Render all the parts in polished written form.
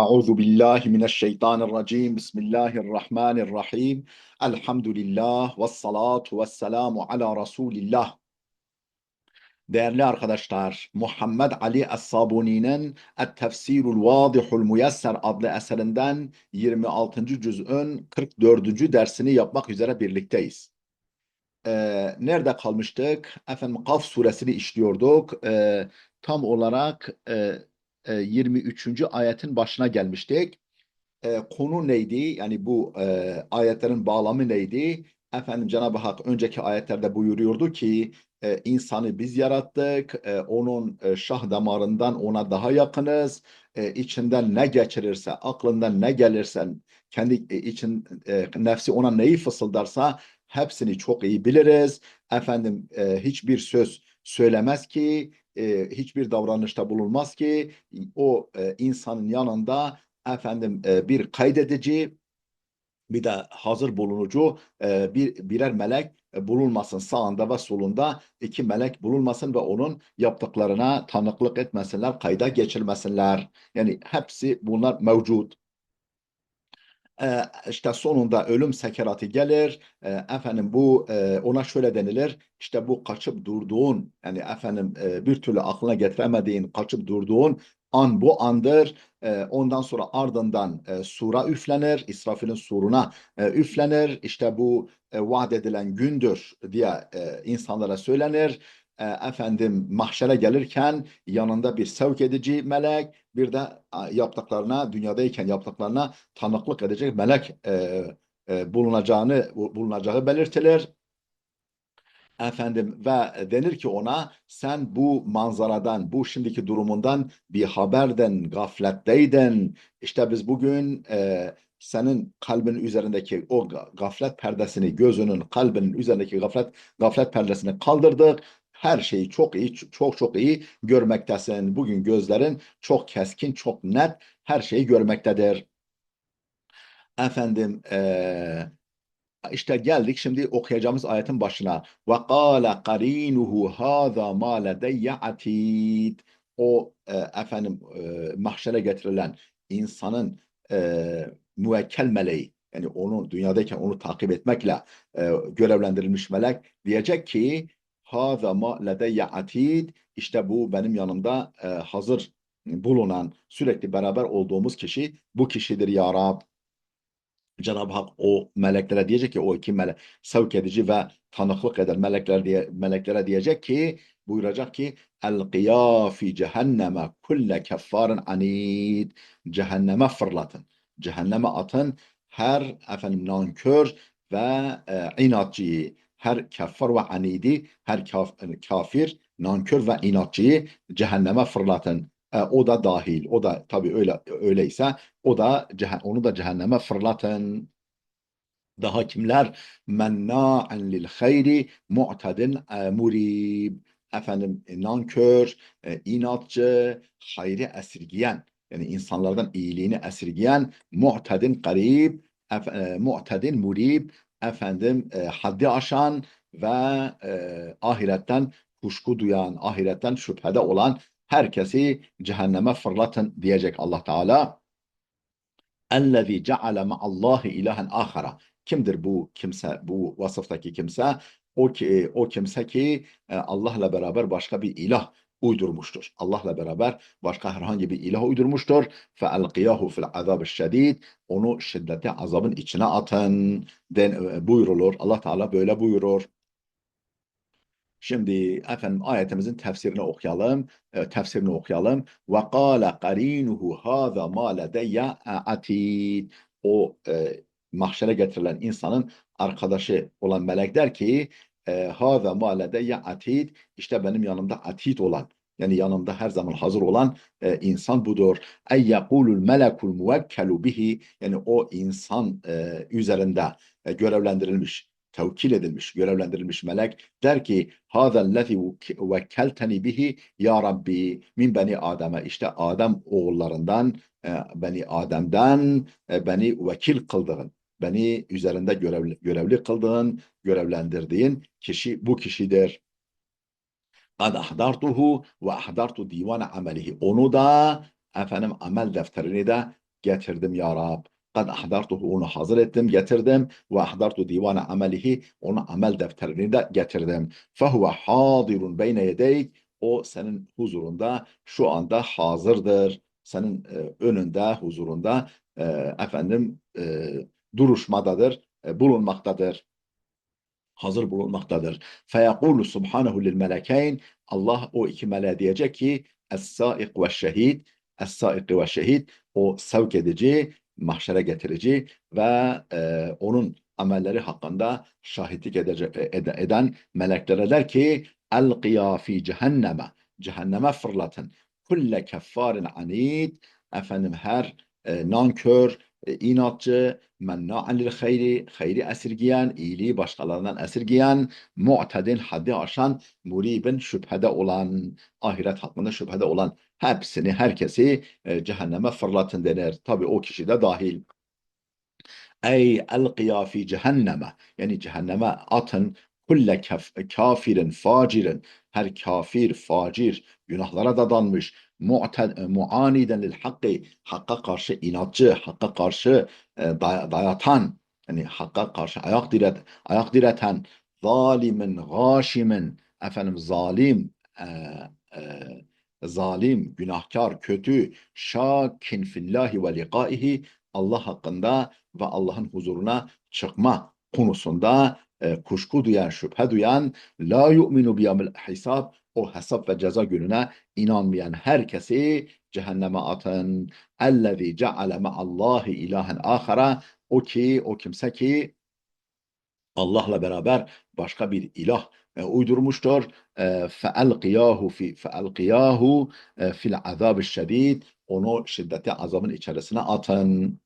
Euzu billahi mineşşeytanirracim. Bismillahirrahmanirrahim. Elhamdülillah ve salatu ve selamu ala Resulillah. Değerli arkadaşlar, Muhammed Ali Es-Sabuni'nin Et-Tefsirul Vadihul Muyesser adlı eserinden 26. cüz'ün 44. dersini yapmak üzere birlikteyiz. Nerede kalmıştık? Efendim Kaf suresini işliyorduk. Tam olarak 23. ayetin başına gelmiştik. Konu neydi? Yani bu ayetlerin bağlamı neydi? Efendim Cenab-ı Hak önceki ayetlerde buyuruyordu ki insanı biz yarattık. Onun şah damarından ona daha yakınız. İçinden ne geçirirse, aklından ne gelirse, kendi nefsi ona neyi fısıldarsa hepsini çok iyi biliriz. Efendim hiçbir söz söylemez ki, hiçbir davranışta bulunmaz ki o insanın yanında bir kaydedici bir de hazır bulunucu birer melek bulunmasın. Sağında ve solunda iki melek bulunmasın ve onun yaptıklarına tanıklık etmesinler, kayda geçirmesinler. Yani hepsi bunlar mevcut. İşte sonunda ölüm sekeratı gelir. Bu ona şöyle denilir. İşte bu kaçıp durduğun yani bir türlü aklına getiremediğin kaçıp durduğun an bu andır. Ondan sonra ardından sura üflenir. İsrafil'in suruna üflenir. İşte bu vaat edilen gündür diye insanlara söylenir. Mahşere gelirken yanında bir sevk edici melek, bir de dünyadayken yaptıklarına tanıklık edecek melek bulunacağı belirtilir. Ve denir ki ona sen bu manzaradan, bu şimdiki durumundan bir haberden gafletteydin. İşte biz bugün senin kalbinin üzerindeki o gaflet perdesini, gözünün, kalbinin üzerindeki gaflet perdesini kaldırdık. Her şeyi çok iyi, çok çok iyi görmektesin. Bugün gözlerin çok keskin, çok net her şeyi görmektedir. Efendim işte geldik şimdi okuyacağımız ayetin başına. Ve kâle qarînuhu hâzâ mâ ledeyye atîd. Mahşere getirilen insanın müvekkel meleği yani onu dünyadayken onu takip etmekle görevlendirilmiş melek diyecek ki hâzâ mâ ledeyye atîd. İşte bu benim yanımda hazır bulunan sürekli beraber olduğumuz kişi bu kişidir ya Rab. Cenab-ı Hak o meleklere diyecek ki o iki melek sevk edici ve tanıklık eden meleklere diyecek ki buyuracak ki el fi cehenneme kulle keffarin anid, cehenneme fırlatın, cehenneme atın her nankör ve inatçıyı, her keffar ve anidi, her kafir, nankör ve inatçıyı cehenneme fırlatın. O da dahil. O da tabii öyleyse onu da cehenneme fırlatın. Daha kimler? Menna'en lil hayri mu'tedin murib. Nankör, inatçı, hayri esirgiyen yani insanlardan iyiliğini esirgiyen mu'tedin garib, mu'tedin murib, haddi aşan ve ahiretten kuşku duyan, ahiretten şüphede olan herkesi cehenneme fırlatın diyecek Allah Teala. اَلَّذ۪ي جَعَلَ مَعَ اللّٰهِ اِلَٰهًا آخَرًا. Kimdir bu kimse, bu vasıftaki kimse? O kimse ki Allah'la beraber başka bir ilah uydurmuştur. Allah'la beraber başka herhangi bir ilah uydurmuştur. فَاَلْقِيَهُ فِي الْعَذَابِ الشَّد۪يدِ. Onu şiddetli azabın içine atın buyurulur. Allah Teala böyle buyurur. Şimdi ayetimizin tefsirini okuyalım. Ve kâle qarînuhu hâzâ mâ ledeyye atîd. O mahşere getirilen insanın arkadaşı olan melek der ki hâzâ mâ ledeyye atîd. İşte benim yanımda atid olan yani yanımda her zaman hazır olan insan budur. Ey yekulul melekul muvekkelu bihi, yani o insan üzerinde görevlendirilmiş, tevkil edilmiş, görevlendirilmiş melek der ki hâzellezî vekkelteni bihi ya Rabbi min beni Adem'e, işte Adem oğullarından beni Adem'den beni vekil kıldığın, beni üzerinde görevli kıldığın, görevlendirdiğin kişi bu kişidir. Kad ahdartuhu ve ahdartu divane amelihi. Onu da amel defterini de getirdim ya Rab. Kad ahdartuhu, onu hazır ettim, getirdim. Ve ahdartu divane amelihi, onu amel defterini de getirdim. Fehuve hadirun beyne yedeyk, o senin huzurunda şu anda hazırdır. Senin önünde, huzurunda e, efendim duruşmadadır, bulunmaktadır, hazır bulunmaktadır. Feyekulu subhanehu lil melekeyn, Allah o iki meleğe diyecek ki es-saik ve şehid, es-saik ve şehid, o sevk edici, mahşere getirici ve onun amelleri hakkında şahitlik eden meleklere der ki elqiya fi cehenneme, cehenneme fırlatın kulle keffarin anid, efendim her nankör, inatçı, menna'an lil hayri esirgiyen, iyiliği başkalarından esirgiyen, mu'tedin, haddi aşan, muribin, şüphede olan, ahiret hakkında şüphede olan hepsini, herkesi cehenneme fırlatın denir. Tabi o kişi de dahil. Ey elqiya fi cehenneme, yani cehenneme atın kulle kafirin facirin, her kafir facir, günahlara dadanmış, muaniden lil hakkı, hakka karşı inatçı, hakka karşı dayatan, yani hakka karşı ayak direten, zalimin gâşimin, efendim zalim, zalim, günahkar, kötü, şakin fillahi ve liqaihi, Allah hakkında ve Allah'ın huzuruna çıkma konusunda kuşku duyan, şüphe duyan, la yu'minu biyamil hisab, o hesap ve ceza gününe inanmayan herkesi cehenneme atın. Ellezî ceale me'allâhi ilahen âhara, o kimse ki Allah'la beraber başka bir ilah uydurmuştur. Feelqiyahu fil azab şedid, onu şiddetli azabın içerisine atın.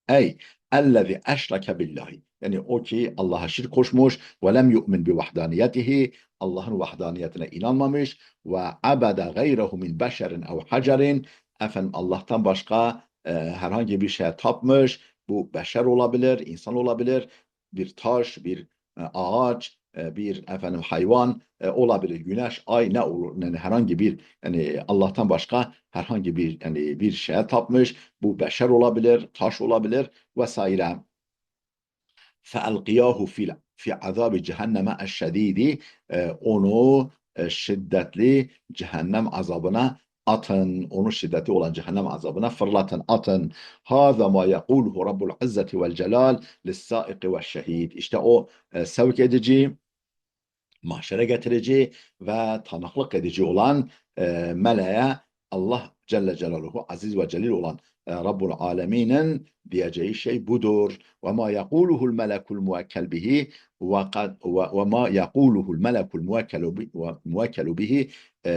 Ey ellezî eşreke billahi, yani o ki Allah'a şirk koşmuş ve lem yu'min bi vahdaniyetihi, Allah'ın vahdaniyetine inanmamış ve abede gayrehu min beşerin ev hacerin, efendim Allah'tan başka herhangi bir şeye tapmış. Bu beşer olabilir, insan olabilir, bir taş, bir ağaç, bir efendim hayvan olabilir. Güneş, ay, ne olur? Yani herhangi bir, yani Allah'tan başka herhangi bir, yani bir şeye tapmış. Bu beşer olabilir, taş olabilir vesaire. فَاَلْقِيَاهُ fi azabı cehenneme eşşedidi, onu şiddetli cehennem azabına atın. Onu şiddetli olan cehennem azabına fırlatın, atın. هَذَا مَا يَقُولُهُ رَبُّ الْعِزَّةِ وَالْجَلَالِ لِلسَّائِقِ وَالشَّهِيدِ. İşte o sevk edici, mahşere getirici ve tanıklık edici olan meleğe Allah Celle Celaluhu, aziz ve celil olan Rabbul Alemin'in diyeceği şey budur. Ve ma yekuluhul melekul muvekkel bihi ve ma yekuluhul melekul muvekkelu bihi,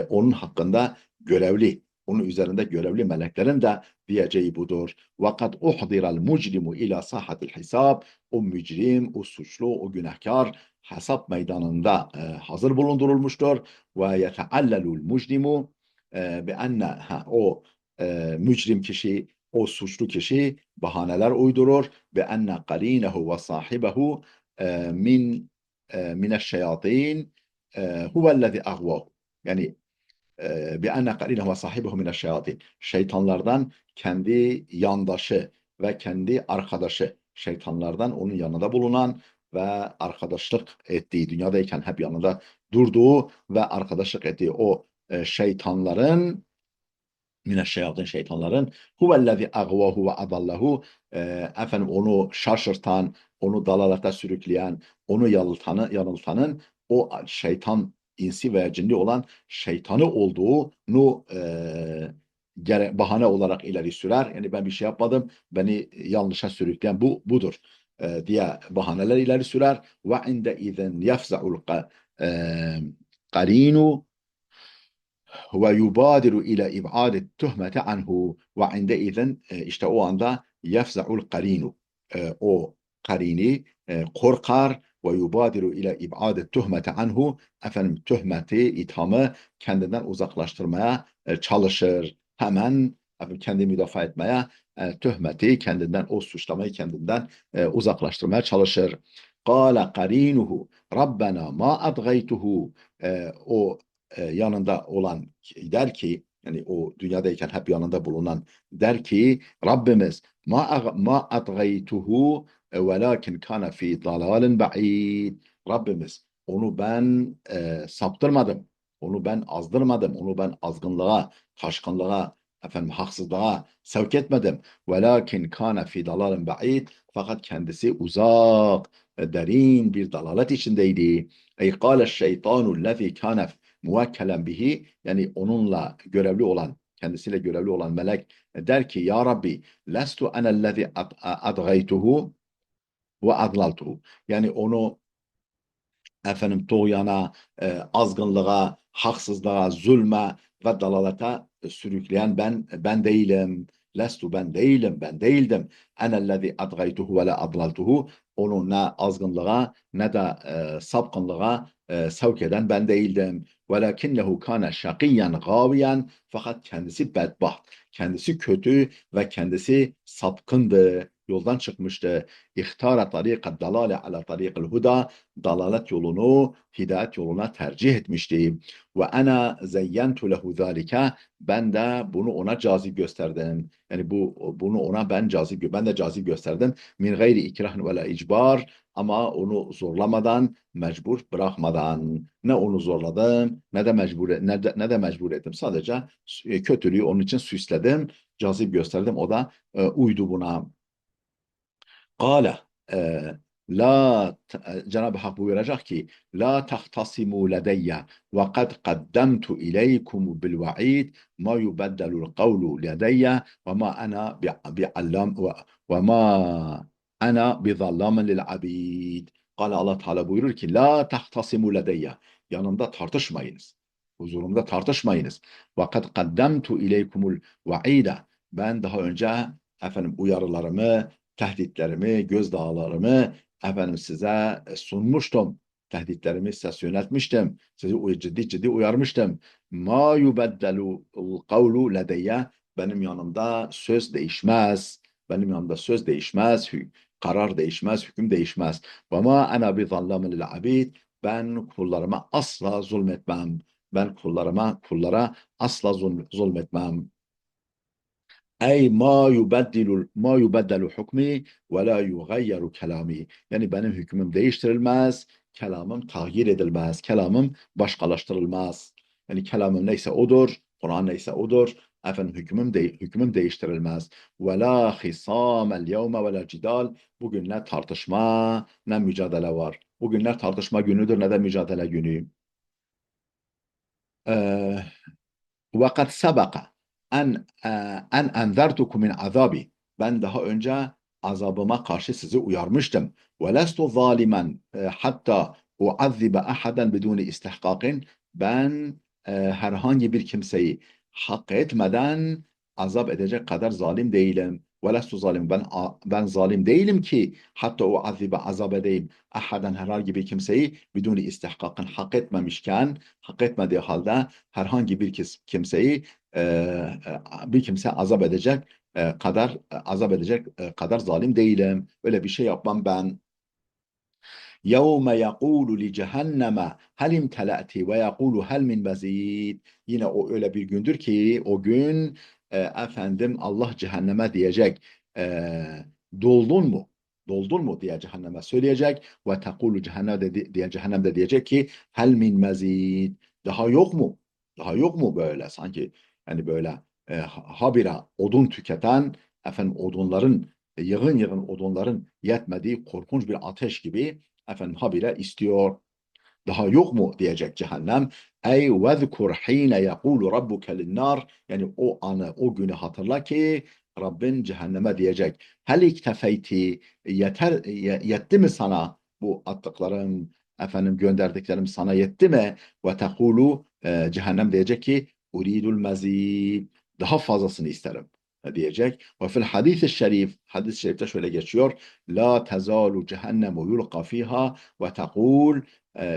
onun hakkında görevli, onun üzerinde görevli meleklerin de diyeceği budur. Ve kad uhdiral mucrimu ila sahatil hisab, o mücrim, o suçlu, o günahkar hesap meydanında hazır bulundurulmuştur. Ve yeteallelul mucrimu bi enne, o mücrim kişi, o suçlu kişi bahaneler uydurur. Bi enne qarinehu ve sahibehu min mineşşeyatin huvellezî ahvahu. Yani bi enne qarinehu ve sahibehu mineşşeyatin. Şeytanlardan kendi yandaşı ve kendi arkadaşı, şeytanlardan onun yanında bulunan ve arkadaşlık ettiği, dünyadayken hep yanında durduğu ve arkadaşlık ettiği o şeytanların, mineşşeyatin, şeytanların, huvellezî agvahu ve adallahu, efendim onu şaşırtan, onu dalalete sürükleyen, onu yanıltanın o şeytan, insi veya cinli olan şeytanı olduğunu bahane olarak ileri sürer. Yani ben bir şey yapmadım, beni yanlışa sürükleyen budur diye bahaneler ileri sürer. Ve inde izen yefza'ul qarinu ve yubadiru ile ib'ad tuhmete anhu, ve indeizen, işte o anda yefza'ul karinu, o karini korkar, ve yubadiru ile ib'ad tuhmete anhu, efendim tuhmeti, ithamı kendinden uzaklaştırmaya çalışır. Hemen efendim kendi müdafaa etmeye, tuhmeti kendinden, o suçlamayı kendinden uzaklaştırmaya çalışır. Kâle karinuhu Rabbena ma adgaytuhu, o yanında olan der ki yani o dünyadayken hep yanında bulunan der ki Rabbimiz ma atgaytuhu velakin kana fi dalalin ba'id. Rabbimiz onu ben saptırmadım. Onu ben azdırmadım. Onu ben azgınlığa, taşkınlığa, haksızlığa sevk etmedim. Velakin kana fi dalalin ba'id. Fakat kendisi uzak, derin bir dalalet içindeydi. Ey kâle şeytanu lezî kâne muvekkelen bihi, yani onunla görevli olan, kendisiyle görevli olan melek der ki ya Rabbi lestu enellezî adgaytuhu ve adlaltuhu, yani onu tuğyana, azgınlığa, haksızlığa, zulme ve dalalete sürükleyen ben değilim. Lestu ben değilim, ben değildim. Enellezî adgaytuhu ve la adlaltuhu, onu ne azgınlığa ne de sapkınlığa sevk eden ben değildim. Velakinnehu kana şakiyen gaviyen, fakat kendisi bedbaht, kendisi kötü ve kendisi sapkındı, yoldan çıkmıştı. İhtara tariqad dalale ala tariqil huda, dalalet yolunu hidayet yoluna tercih etmişti. Ve ana zeyyentu lehu zalike, ben de bunu ona cazip gösterdim. Yani bunu ona ben de cazip gösterdim. Min gayri ikrahın ve la icbar, ama onu zorlamadan, mecbur bırakmadan. Ne onu zorladım, ne de mecbur ettim. Sadece kötülüğü onun için süsledim, cazip gösterdim. O da uydu buna. Kale la, Cenab-ı Hak buyuracak ki la tahtasimu ledeyye ve kad kaddemtu ileykum bil va'id ma yubeddelul kavlu ledeyye ve ma ana bi'allam ve ma ana bizallamen lil abid. Kale, Allah Teala buyurur ki la tahtasimu ledeyye, yanımda tartışmayınız, huzurumda tartışmayınız. Ve kad kaddemtu ileykumul va'ide, ben daha önce uyarılarımı, tehditlerimi, gözdağlarımı size sunmuştum. Tehditlerimi size yöneltmiştim. Sizi ciddi uyarmıştım. Ma yubeddelu kavlu ledeyye, benim yanımda söz değişmez. Benim yanımda söz değişmez. Karar değişmez, hüküm değişmez. Ve ma ana bi zallamin lil abid, ben kullarıma asla zulmetmem. Ben kullara asla zulmetmem. Ey ma yubeddelu hukmi ve la yugayyeru kelami. Yani benim hükmüm değiştirilmez, kelamım tahir edilmez, kelamım başkalaştırılmaz. Yani kelamım neyse odur, Kur'an neyse odur. Hükmüm değiştirilmez. Ve la hisamel yevme ve la cidal. Bugün ne tartışma ne mücadele var. Bugün ne tartışma günüdür ne de mücadele günü. Ee, وَقَدْ سَبَقَ en enzertukum min azabi. Ben daha önce azabıma karşı sizi uyarmıştım. وَلَسْتُ ظَالِمًا hatta uazzibe ahaden biduni istihkakin. Ben herhangi bir kimseyi hak etmeden azap edecek kadar zalim değilim. وَلَسْتُ zalim, ben zalim değilim ki hatta uazzibe azap edeyim ahaden, herhangi bir kimseyi biduni istihkakın, hak etmediği halde herhangi bir kimseyi bir kimse azap edecek kadar zalim değilim. Öyle bir şey yapmam ben. يَوْمَ يَقُولُ لِجَهَنَّمَ هَلْ اِمْتَلَأْتِ وَيَقُولُ هَلْ مِنْ مَزِيدٍ. Yine o öyle bir gündür ki o gün Allah cehenneme diyecek, doldun mu? Doldun mu diye cehenneme söyleyecek. Ve tekulu cehennem de diyecek ki hel min mezid. Daha yok mu? Daha yok mu böyle? Sanki yani böyle habire odun tüketen, odunların, yığın yığın odunların yetmediği korkunç bir ateş gibi habire istiyor. Daha yok mu diyecek cehennem. Ey vezkur hine yekulu rabbuke linnar. Yani o anı, o günü hatırla ki Rabbin cehenneme diyecek. Hel iktefeyti, yetti mi sana bu attıklarım, gönderdiklerim sana yetti mi? Ve tekulu, cehennem diyecek ki uridul mezid, daha fazlasını isterim diyecek. Ve fil hadis-i şerif, hadis-i şerifte şöyle geçiyor. La tezalu cehennemu yulqa fiha ve tekul,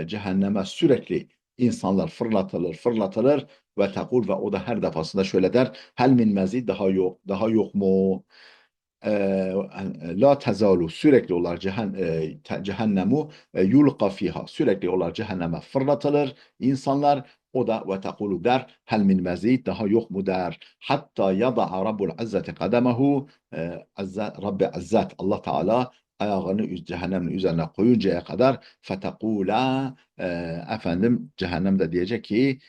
cehenneme sürekli insanlar fırlatılır ve tekul, ve o da her defasında şöyle der. Hel min mezid, daha yok mu? La tezalu, sürekli olarak cehennemu yulqa fiha, sürekli olarak cehenneme fırlatılır insanlar O da ve tekulu der hel min mezid, daha yok mu der. Hatta yada'a Rabbul İzzeti kademehu, Rabbi İzzet Allah Teala ayağını cehennemin üzerine koyuncaya kadar fetekula, efendim cehennem de diyecek ki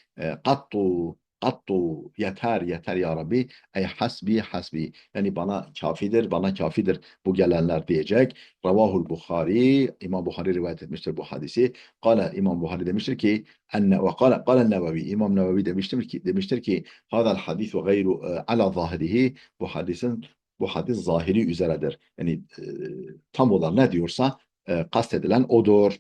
kattu kattu, yeter yeter ya Rabbi, ey hasbi hasbi, yani bana kafidir bana kafidir bu gelenler diyecek. Ravahul Bukhari, İmam Bukhari rivayet etmiştir bu hadisi. Kale, İmam Bukhari demiştir ki enne ve kale Nevevi, İmam Nevevi demiştir ki hadal hadis ve gayru ala zahirihi, bu hadis zahiri üzeredir. Yani tam olarak ne diyorsa kastedilen odur.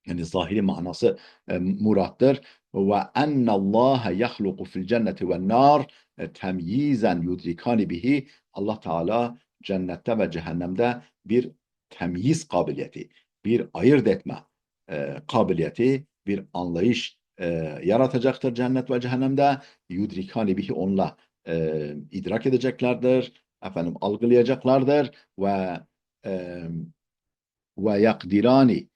Yani zahiri manası murattır. Ve ennallâhe yahluku fil cenneti ve nar temyizen yudrikani bihi, Allah Teala cennette ve cehennemde bir temyiz kabiliyeti, bir ayırt etme kabiliyeti, bir anlayış yaratacaktır cennet ve cehennemde. Yudrikani bihi, onunla idrak edeceklerdir, efendim algılayacaklardır ve e, yakdirani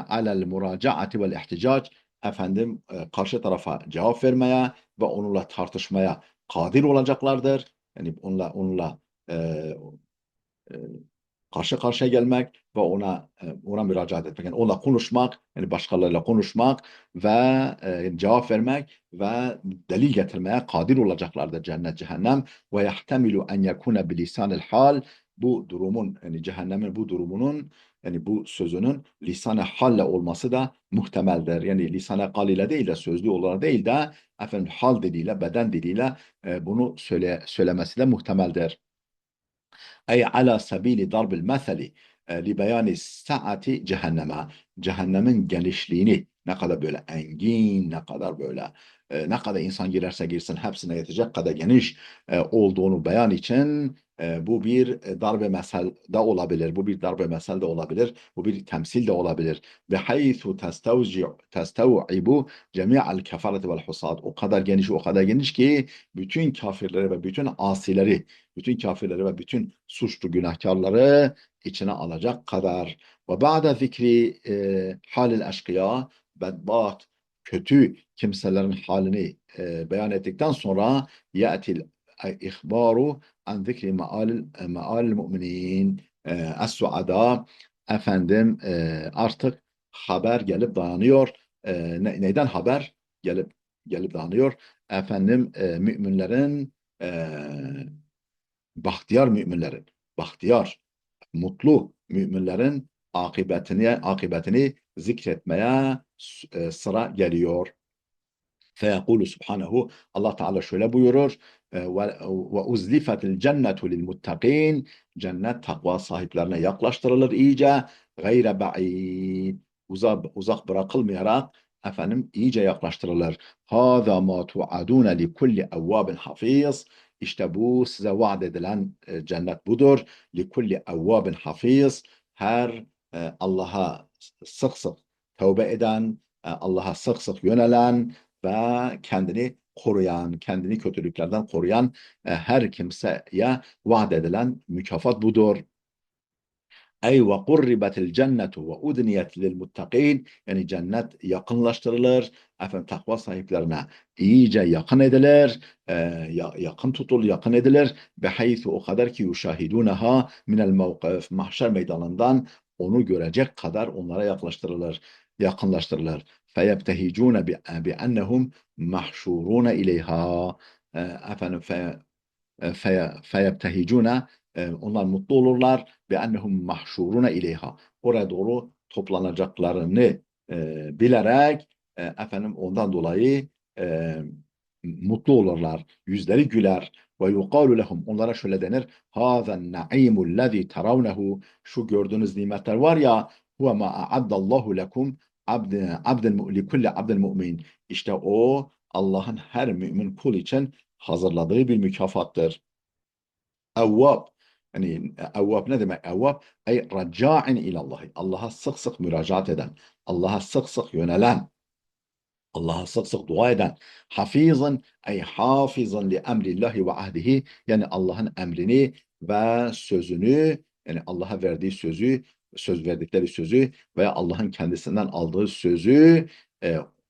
alel muracaati vel ihticac, efendim karşı tarafa cevap vermeye ve onunla tartışmaya kadir olacaklardır. Yani onunla e, e, karşı karşıya gelmek ve ona müracaat etmek, yani onunla konuşmak, yani başkalarıyla konuşmak ve cevap vermek ve delil getirmeye kadir olacaklardır cennet cehennem. Ve yahtemilu en yekune bilisanil hal, bu durumun, yani cehennemin bu durumunun, yani bu sözünün lisan-ı halle olması da muhtemeldir. Yani lisan-ı hal ile değil de, sözlü olarak değil de efendim hal diliyle, beden diliyle bunu söylemesi de muhtemeldir. Ey ala sabili darbil meseli li beyani saati cehenneme, cehennemin genişliğini, ne kadar böyle engin, ne kadar böyle ne kadar insan girerse girsin hepsine yetecek kadar geniş olduğunu beyan için bu bir darbe mesel de olabilir. Bu bir darbe mesel de olabilir. Bu bir temsil de olabilir. Ve haythu testev'ibu cemi'al kefareti vel husad. O kadar geniş, o kadar geniş ki bütün kafirleri ve bütün kafirleri ve bütün suçlu günahkarları içine alacak kadar. Ve ba'de zikri halil eşkıya, bedbaht, kötü kimselerin halini beyan ettikten sonra ye'til ihbaru an zikri mealil müminin es-suada, efendim artık haber gelip dayanıyor. Neyden haber gelip dayanıyor? Efendim müminlerin, bahtiyar müminlerin, bahtiyar, mutlu müminlerin akıbetini zikretmeye sıra geliyor. Feyekulu subhanehu, Allah Teala şöyle buyurur: ve uzlifetil cennetu lil muttakin, cennet takva sahiplerine yaklaştırılır iyice, gayre ba'id, uzak bırakılmayarak efendim iyice yaklaştırılır. Hâzâ mâ tu'adûne li kulli evvâbin hafiz, işte bu size vaat edilen cennet budur. Li kulli evvâbin hafiz, her Allah'a sık sık tövbe eden, Allah'a sık sık yönelen ve kendini koruyan, kendini kötülüklerden koruyan her kimseye vaat edilen mükafat budur. Ey ve kurribetil cennetu ve udniyet lil muttakin, yani cennet yakınlaştırılır, efendim takva sahiplerine iyice yakın edilir, yakın yakın edilir. Behaythu, o kadar ki yuşahidunaha minel mevkif, mahşer meydanından onu görecek kadar onlara yakınlaştırılır. Feyebtehicune bi ennehum mahşurune ileyha, efendim feyebtehicune, onlar mutlu olurlar ve ennehum mahşuruna ileyha, oraya doğru toplanacaklarını bilerek efendim ondan dolayı e, mutlu olurlar, yüzleri güler. Ve yuqalu lehum, onlara şöyle denir: hazen naimul lezî teravnehu, şu gördüğünüz nimetler var ya, huve ma a'addallahu lekum li kulli abdin mu'min, işte o Allah'ın her mümin kul için hazırladığı bir mükafattır. Evvab, yani evvab ne demek? Evvab ey raca'in ilallahi, Allah'a sık sık müracaat eden, Allah'a sık sık yönelen, Allah'a sık sık dua eden. Hafizan ey hafizan li emrillahi ve ahdihi, yani Allah'ın emrini ve sözünü, yani Allah'a verdiği sözü, verdikleri sözü veya Allah'ın kendisinden aldığı sözü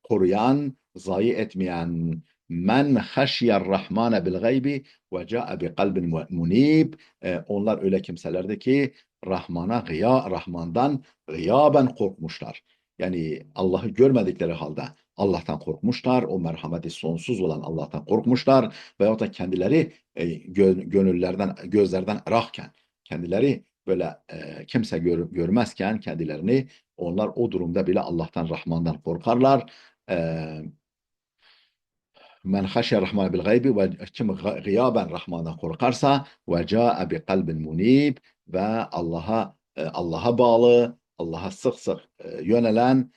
koruyan zayi etmeyen men haşyer rahmane bil gaybi ve ca'e bi kalbin munib, onlar öyle kimselerdi ki Rahman'dan gıyaben korkmuşlar. Yani Allah'ı görmedikleri halde Allah'tan korkmuşlar. O merhameti sonsuz olan Allah'tan korkmuşlar. Veyahut da kendileri gönüllerden, gözlerden ırakken, kendileri böyle kimse görmezken kendilerini, onlar o durumda bile Allah'tan, Rahman'dan korkarlar. E, Men haşye rahman bil gaybi, ve kim gıyaben Rahman'dan korkarsa ve ca'e bi kalbin munib, ve Allah'a bağlı, Allah'a sık sık yönelen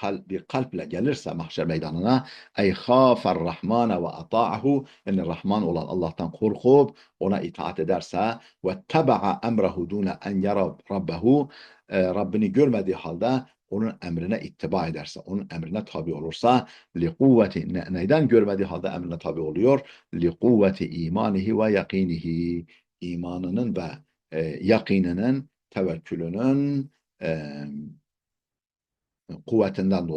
bir kalple gelirse mahşer meydanına, ey khafar rahmane ve ata'ahu, yani Rahman olan Allah'tan korkup ona itaat ederse, ve teba'a emrehu dune en yara rabbehu, Rabbini görmediği halde onun emrine ittiba ederse, onun emrine tabi olursa, li kuvveti, neyden görmediği halde emrine tabi oluyor? Li kuvveti imanihi ve yakinihi, imanının ve yakininin, tevekkülünün kuvvetinden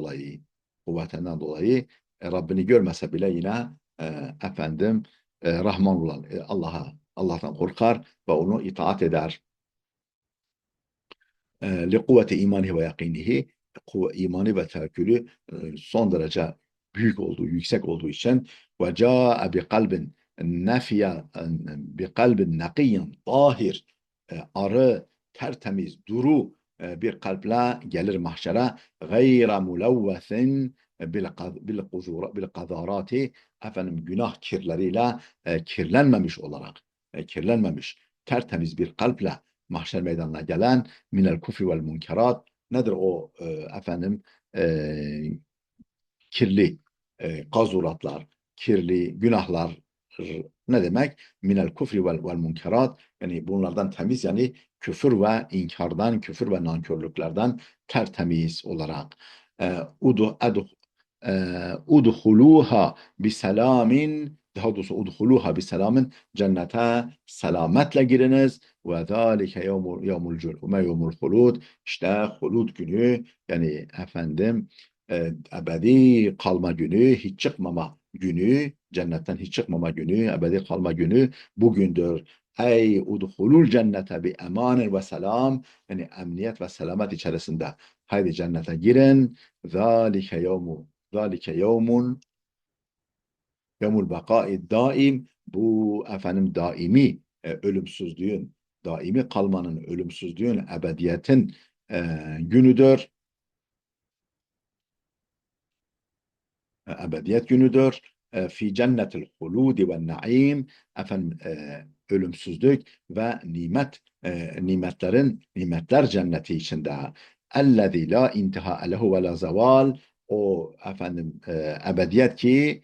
dolayı, Rabbini görmese bile yine e, efendim Rahman olan Allah'tan korkar ve onu itaat eder. لِقُوَّةِ imanihi ve yakinihi, imanı ve tevekkülü son derece büyük olduğu, yüksek olduğu için, ve ca'e bi kalbin nefiye, bi kalbin nakiyyin tahir, arı, tertemiz, duru bir kalple gelir mahşere, gayra mulevvesin bil kadarati, efendim günah kirleriyle kirlenmemiş olarak, kirlenmemiş, tertemiz bir kalple mahşer meydanına gelen, minel kufri vel munkerat, nedir o efendim e, kirli kazuratlar, kirli günahlar ne demek? Minel kufri vel munkerat, yani bunlardan temiz, yani küfür ve inkardan, küfür ve nankörlüklerden tertemiz olarak. Udu edu udhuluha biselamin, daha doğrusu udhuluha biselamin, cennete selametle giriniz, ve zâlike yevmul hulud, işte hulud günü, yani efendim ebedi kalma günü, hiç çıkmama günü, cennetten hiç çıkmama günü, ebedi kalma günü bugündür. Ey udhulul cennete bi emanin ve selam, yani emniyet ve selamet içerisinde haydi cennete girin. Zalike yevmu, zalike yevmul bekai daim, bu efendim daimi ölümsüzlüğün, daimi kalmanın, ölümsüzlüğün, ebediyetin günüdür. Ebediyet günüdür. Fi cennetil huludi ve naim, efendim ölümsüzlük ve nimetler cenneti içinde. Ellezî la intiha lehu ve la zeval, o efendim ebediyet ki,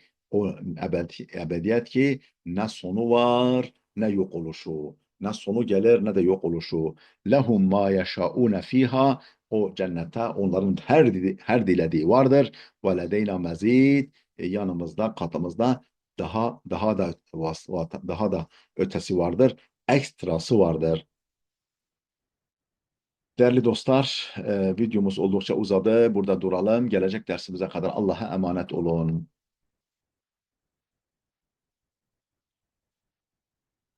ebediyet ki ne sonu var ne yok oluşu, ne sonu gelir ne de yok oluşu. Lehum ma yeşaune fiha, o cennette onların her dilediği vardır. Ve ledeyna mezid, yanımızda, katımızda daha da ötesi vardır, ekstrası vardır. Değerli dostlar, videomuz oldukça uzadı. Burada duralım. Gelecek dersimize kadar Allah'a emanet olun.